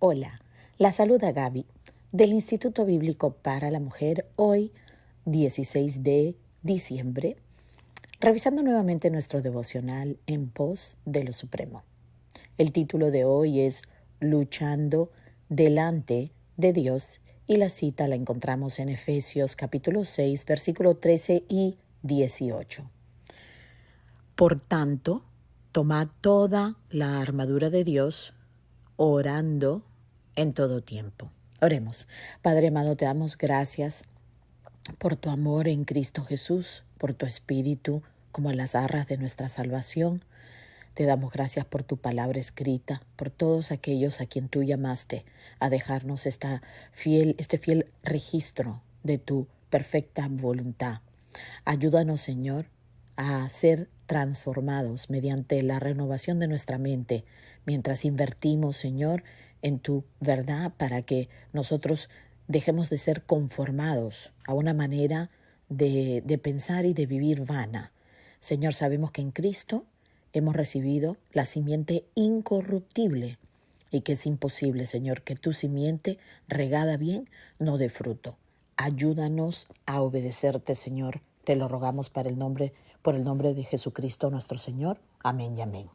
Hola, la saluda Gaby del Instituto Bíblico para la Mujer, hoy 16 de diciembre, revisando nuevamente nuestro devocional en pos de lo supremo. El título de hoy es Luchando delante de Dios y la cita la encontramos en Efesios capítulo 6, versículo 13 y 18. Por tanto, tomad toda la armadura de Dios, orando en todo tiempo. Oremos. Padre amado, te damos gracias por tu amor en Cristo Jesús, por tu Espíritu como las arras de nuestra salvación. Te damos gracias por tu palabra escrita, por todos aquellos a quien tú llamaste a dejarnos este fiel registro de tu perfecta voluntad. Ayúdanos, Señor, a ser transformados mediante la renovación de nuestra mente, mientras invertimos, Señor, en tu verdad para que nosotros dejemos de ser conformados a una manera de pensar y de vivir vana. Señor, sabemos que en Cristo hemos recibido la simiente incorruptible y que es imposible, Señor, que tu simiente regada bien no dé fruto. Ayúdanos a obedecerte, Señor. Te lo rogamos por el nombre de Jesucristo nuestro Señor. Amén y amén.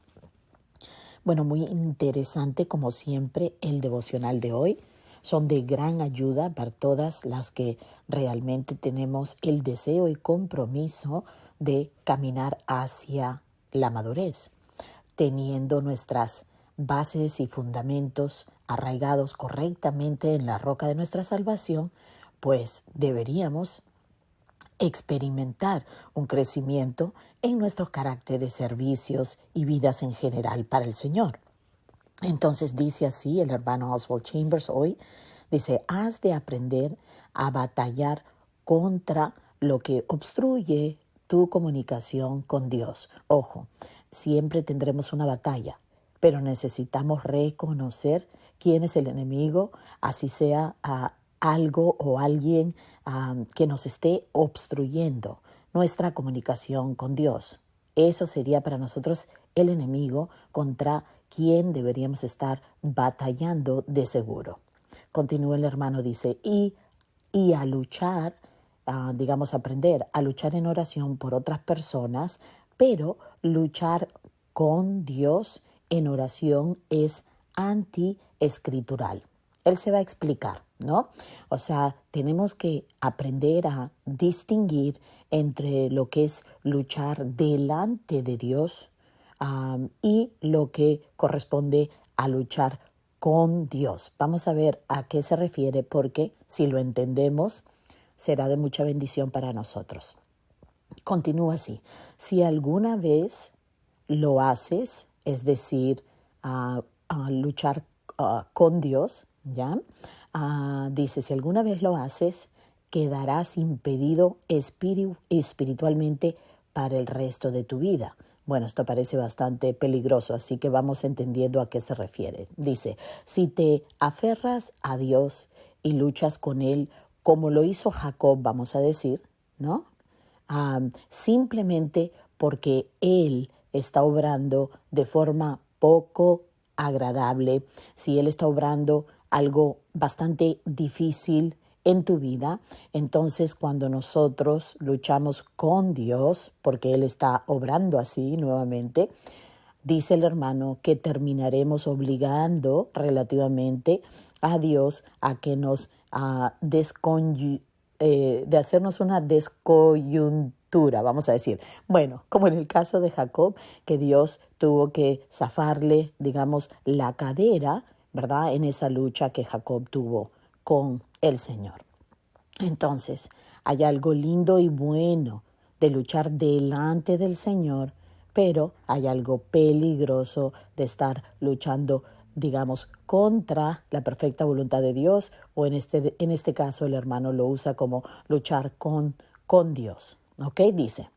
Bueno, muy interesante como siempre el devocional de hoy. Son de gran ayuda para todas las que realmente tenemos el deseo y compromiso de caminar hacia la madurez, teniendo nuestras bases y fundamentos arraigados correctamente en la roca de nuestra salvación, pues deberíamos experimentar un crecimiento en nuestros caracteres, servicios y vidas en general para el Señor. Entonces dice así el hermano Oswald Chambers hoy, dice, has de aprender a batallar contra lo que obstruye tu comunicación con Dios. Ojo, siempre tendremos una batalla, pero necesitamos reconocer quién es el enemigo, así sea algo o alguien que nos esté obstruyendo nuestra comunicación con Dios. Eso sería para nosotros el enemigo contra quien deberíamos estar batallando de seguro. Continúa el hermano, dice, y a luchar, aprender a luchar en oración por otras personas, pero luchar con Dios en oración es antiescritural. Él se va a explicar, ¿no? O sea, tenemos que aprender a distinguir entre lo que es luchar delante de Dios y lo que corresponde a luchar con Dios. Vamos a ver a qué se refiere, porque si lo entendemos, será de mucha bendición para nosotros. Continúa así. Si alguna vez lo haces, es decir, luchar con Dios, ¿ya? Dice, si alguna vez lo haces, quedarás impedido espiritualmente para el resto de tu vida. Bueno, esto parece bastante peligroso, así que vamos entendiendo a qué se refiere. Dice, si te aferras a Dios y luchas con Él, como lo hizo Jacob, vamos a decir, ¿no? Simplemente porque Él está obrando de forma poco agradable, si Él está obrando algo bastante difícil en tu vida, entonces cuando nosotros luchamos con Dios, porque Él está obrando así nuevamente, dice el hermano que terminaremos obligando relativamente a Dios a que nos de hacernos una descoyuntura, vamos a decir. Bueno, como en el caso de Jacob, que Dios tuvo que zafarle, la cadera, ¿verdad? En esa lucha que Jacob tuvo con el Señor. Entonces, hay algo lindo y bueno de luchar delante del Señor, pero hay algo peligroso de estar luchando, contra la perfecta voluntad de Dios, o en este caso el hermano lo usa como luchar con Dios. ¿Ok? Dice,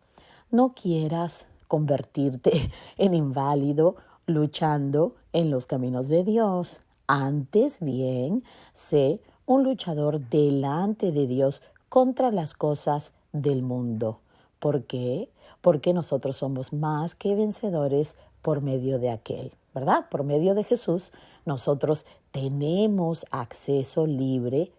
no quieras convertirte en inválido luchando en los caminos de Dios. Antes bien, sé un luchador delante de Dios contra las cosas del mundo. ¿Por qué? Porque nosotros somos más que vencedores por medio de aquel. ¿verdad? Por medio de Jesús, nosotros tenemos acceso libre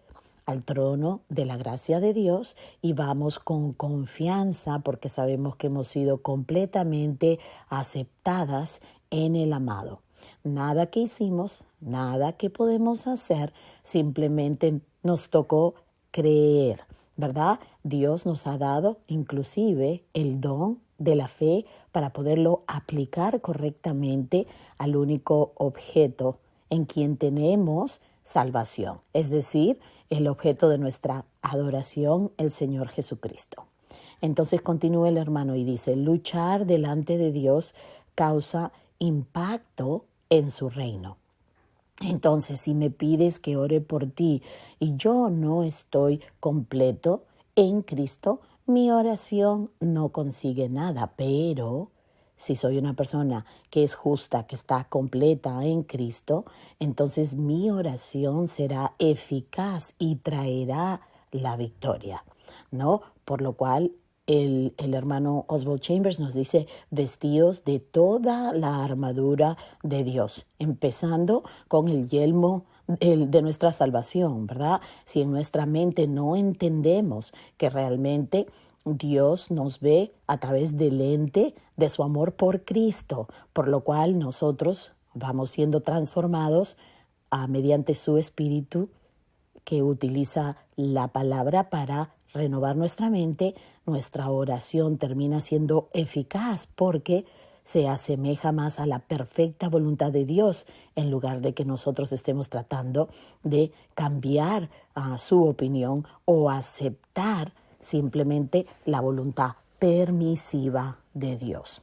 al trono de la gracia de Dios y vamos con confianza porque sabemos que hemos sido completamente aceptadas en el amado. Nada que hicimos, nada que podemos hacer, simplemente nos tocó creer, ¿verdad? Dios nos ha dado inclusive el don de la fe para poderlo aplicar correctamente al único objeto en quien tenemos salvación, es decir, el objeto de nuestra adoración, el Señor Jesucristo. Entonces continúa el hermano y dice, luchar delante de Dios causa impacto en su reino. Entonces, si me pides que ore por ti y yo no estoy completo en Cristo, mi oración no consigue nada, pero si soy una persona que es justa, que está completa en Cristo, entonces mi oración será eficaz y traerá la victoria, ¿no? Por lo cual el hermano Oswald Chambers nos dice, vestidos de toda la armadura de Dios, empezando con el yelmo de nuestra salvación, ¿verdad? Si en nuestra mente no entendemos que realmente Dios nos ve a través del lente de su amor por Cristo, por lo cual nosotros vamos siendo transformados mediante su Espíritu que utiliza la palabra para renovar nuestra mente, nuestra oración termina siendo eficaz porque se asemeja más a la perfecta voluntad de Dios en lugar de que nosotros estemos tratando de cambiar su opinión o aceptar simplemente la voluntad permisiva de Dios.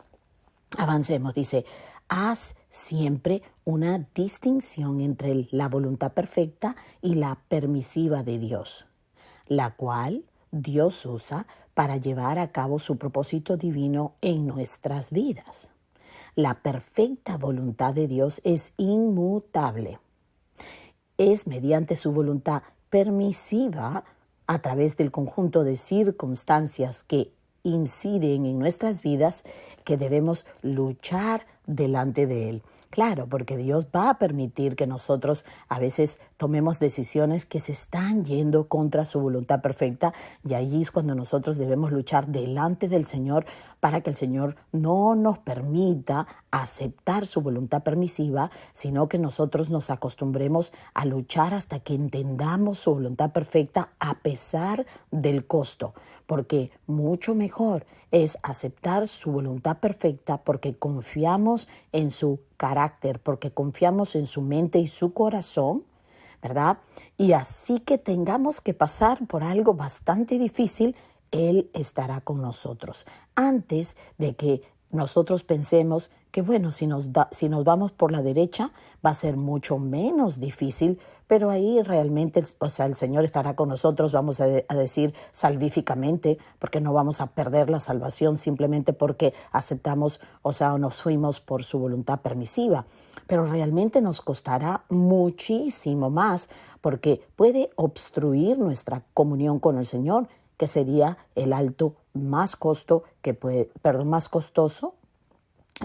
Avancemos, dice, haz siempre una distinción entre la voluntad perfecta y la permisiva de Dios, la cual Dios usa para llevar a cabo su propósito divino en nuestras vidas. La perfecta voluntad de Dios es inmutable. Es mediante su voluntad permisiva, a través del conjunto de circunstancias que inciden en nuestras vidas, que debemos luchar delante de Él. Claro, porque Dios va a permitir que nosotros a veces tomemos decisiones que se están yendo contra su voluntad perfecta y allí es cuando nosotros debemos luchar delante del Señor para que el Señor no nos permita aceptar su voluntad permisiva, sino que nosotros nos acostumbremos a luchar hasta que entendamos su voluntad perfecta a pesar del costo, porque mucho mejor es aceptar su voluntad perfecta porque confiamos en su carácter, porque confiamos en su mente y su corazón, ¿verdad? Y así que tengamos que pasar por algo bastante difícil, Él estará con nosotros. Antes de que nosotros pensemos que, bueno, si nos vamos por la derecha va a ser mucho menos difícil, pero ahí realmente, el Señor estará con nosotros, vamos a decir salvíficamente, porque no vamos a perder la salvación simplemente porque aceptamos, o nos fuimos por su voluntad permisiva. Pero realmente nos costará muchísimo más porque puede obstruir nuestra comunión con el Señor, que sería el más costoso,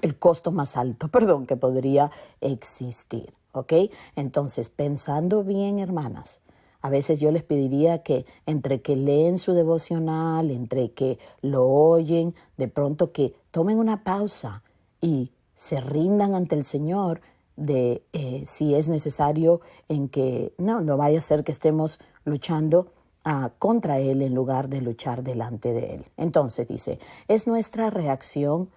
el costo más alto, que podría existir, ¿ok? Entonces, pensando bien, hermanas, a veces yo les pediría que entre que leen su devocional, entre que lo oyen, de pronto que tomen una pausa y se rindan ante el Señor de si es necesario en que no vaya a ser que estemos luchando contra Él en lugar de luchar delante de Él. Entonces dice, es nuestra reacción.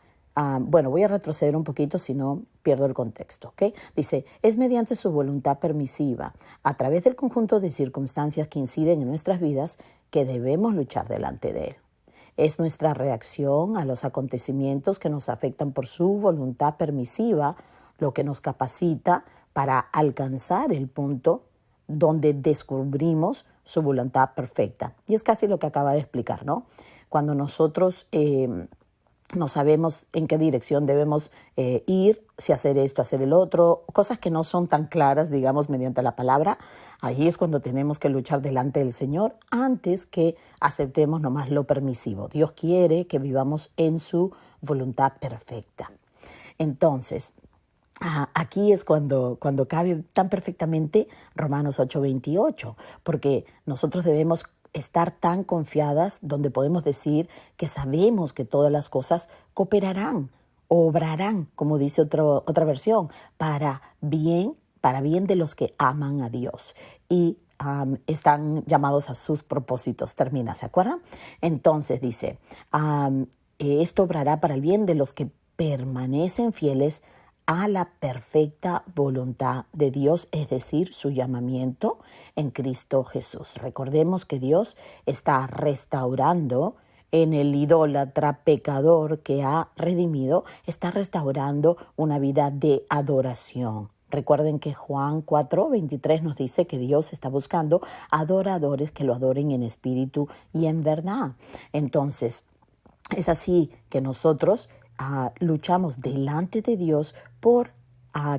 Voy a retroceder un poquito, si no pierdo el contexto, ¿ok? Dice, es mediante su voluntad permisiva, a través del conjunto de circunstancias que inciden en nuestras vidas, que debemos luchar delante de Él. Es nuestra reacción a los acontecimientos que nos afectan por su voluntad permisiva, lo que nos capacita para alcanzar el punto donde descubrimos su voluntad perfecta. Y es casi lo que acaba de explicar, ¿no? Cuando nosotros no sabemos en qué dirección debemos ir, si hacer esto, hacer el otro, cosas que no son tan claras, digamos, mediante la palabra, ahí es cuando tenemos que luchar delante del Señor antes que aceptemos nomás lo permisivo. Dios quiere que vivamos en su voluntad perfecta. Entonces, Aquí es cuando cabe tan perfectamente Romanos 8:28, porque nosotros debemos estar tan confiadas donde podemos decir que sabemos que todas las cosas cooperarán, obrarán, como dice otra versión, para bien de los que aman a Dios y están llamados a sus propósitos. Termina, ¿se acuerdan? Entonces dice, esto obrará para el bien de los que permanecen fieles a la perfecta voluntad de Dios, es decir, su llamamiento en Cristo Jesús. Recordemos que Dios está restaurando en el idólatra pecador que ha redimido, está restaurando una vida de adoración. Recuerden que Juan 4:23 nos dice que Dios está buscando adoradores que lo adoren en espíritu y en verdad. Entonces, es así que nosotros luchamos delante de Dios por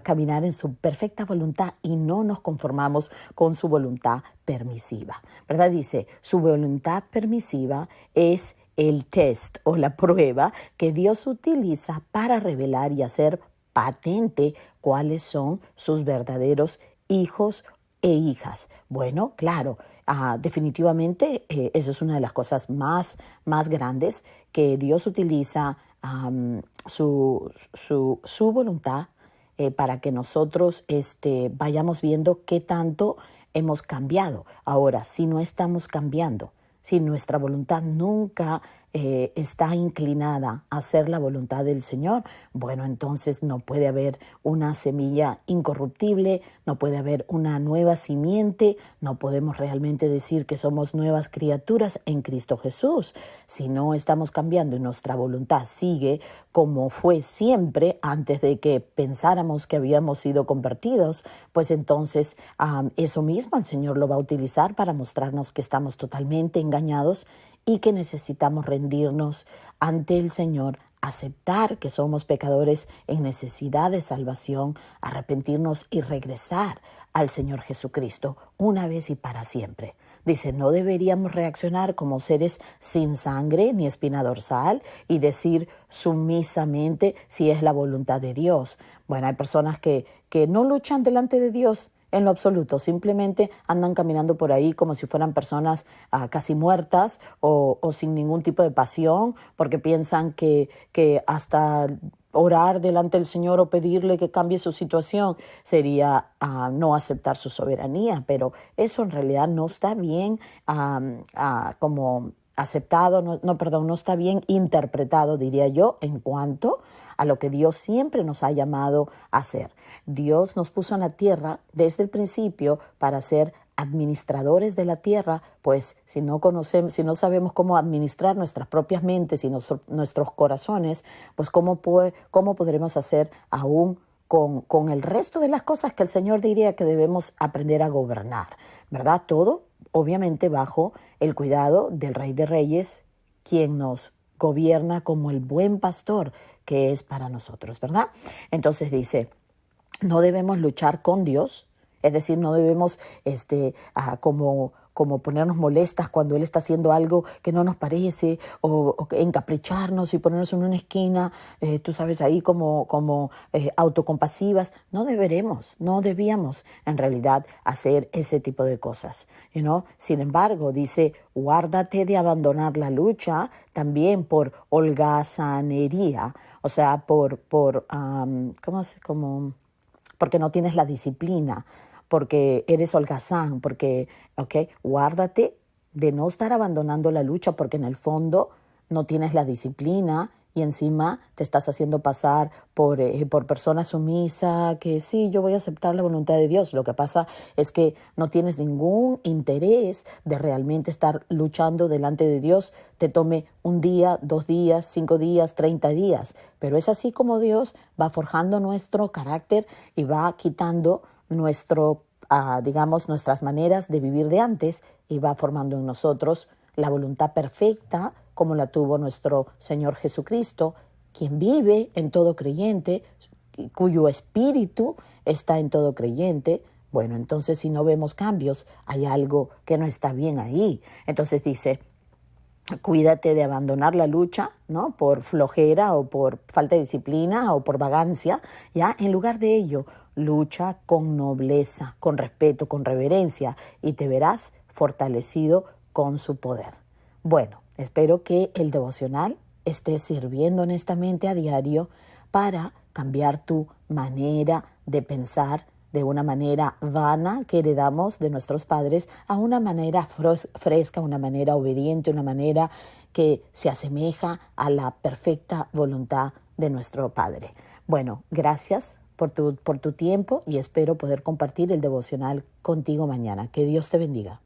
caminar en su perfecta voluntad y no nos conformamos con su voluntad permisiva, ¿verdad? Dice, su voluntad permisiva es el test o la prueba que Dios utiliza para revelar y hacer patente cuáles son sus verdaderos hijos e hijas. Bueno, claro, definitivamente eso es una de las cosas más grandes que Dios utiliza su voluntad para que nosotros vayamos viendo qué tanto hemos cambiado. Ahora, si no estamos cambiando, si nuestra voluntad nunca está inclinada a hacer la voluntad del Señor, bueno, entonces no puede haber una semilla incorruptible, no puede haber una nueva simiente, no podemos realmente decir que somos nuevas criaturas en Cristo Jesús. Si no estamos cambiando y nuestra voluntad sigue como fue siempre antes de que pensáramos que habíamos sido convertidos, pues entonces eso mismo el Señor lo va a utilizar para mostrarnos que estamos totalmente engañados y que necesitamos rendirnos ante el Señor, aceptar que somos pecadores en necesidad de salvación, arrepentirnos y regresar al Señor Jesucristo una vez y para siempre. Dice, no deberíamos reaccionar como seres sin sangre ni espina dorsal y decir sumisamente si es la voluntad de Dios. Bueno, hay personas que no luchan delante de Dios en lo absoluto, simplemente andan caminando por ahí como si fueran personas casi muertas o sin ningún tipo de pasión, porque piensan que hasta orar delante del Señor o pedirle que cambie su situación sería no aceptar su soberanía, pero eso en realidad no está bien como aceptado, no está bien interpretado, diría yo, en cuanto a lo que Dios siempre nos ha llamado a hacer. Dios nos puso en la tierra desde el principio para ser administradores de la tierra, pues si no sabemos cómo administrar nuestras propias mentes y nuestros corazones, pues cómo podremos hacer aún con el resto de las cosas que el Señor diría que debemos aprender a gobernar, ¿verdad? Todo, obviamente, bajo el cuidado del Rey de Reyes, quien nos gobierna como el buen pastor que es para nosotros, ¿verdad? Entonces dice, no debemos luchar con Dios, es decir, no debemos como ponernos molestas cuando Él está haciendo algo que no nos parece o encapricharnos y ponernos en una esquina, tú sabes, ahí como autocompasivas. No debíamos en realidad hacer ese tipo de cosas. Sin embargo, dice, guárdate de abandonar la lucha también por holgazanería, o sea, porque no tienes la disciplina, porque eres holgazán, guárdate de no estar abandonando la lucha porque en el fondo no tienes la disciplina y encima te estás haciendo pasar por persona sumisa, que sí, yo voy a aceptar la voluntad de Dios. Lo que pasa es que no tienes ningún interés de realmente estar luchando delante de Dios, te tome 1 día, 2 días, 5 días, 30 días. Pero es así como Dios va forjando nuestro carácter y va quitando nuestras maneras de vivir de antes y va formando en nosotros la voluntad perfecta como la tuvo nuestro Señor Jesucristo, quien vive en todo creyente, cuyo espíritu está en todo creyente. Bueno, entonces si no vemos cambios, hay algo que no está bien ahí. Entonces dice, Cuídate de abandonar la lucha, ¿no? Por flojera o por falta de disciplina o por vagancia, ¿ya? En lugar de ello, lucha con nobleza, con respeto, con reverencia y te verás fortalecido con su poder. Bueno, espero que el devocional esté sirviendo honestamente a diario para cambiar tu manera de pensar de una manera vana que heredamos de nuestros padres a una manera fresca, una manera obediente, una manera que se asemeja a la perfecta voluntad de nuestro Padre. Bueno, gracias por tu tiempo y espero poder compartir el devocional contigo mañana. Que Dios te bendiga.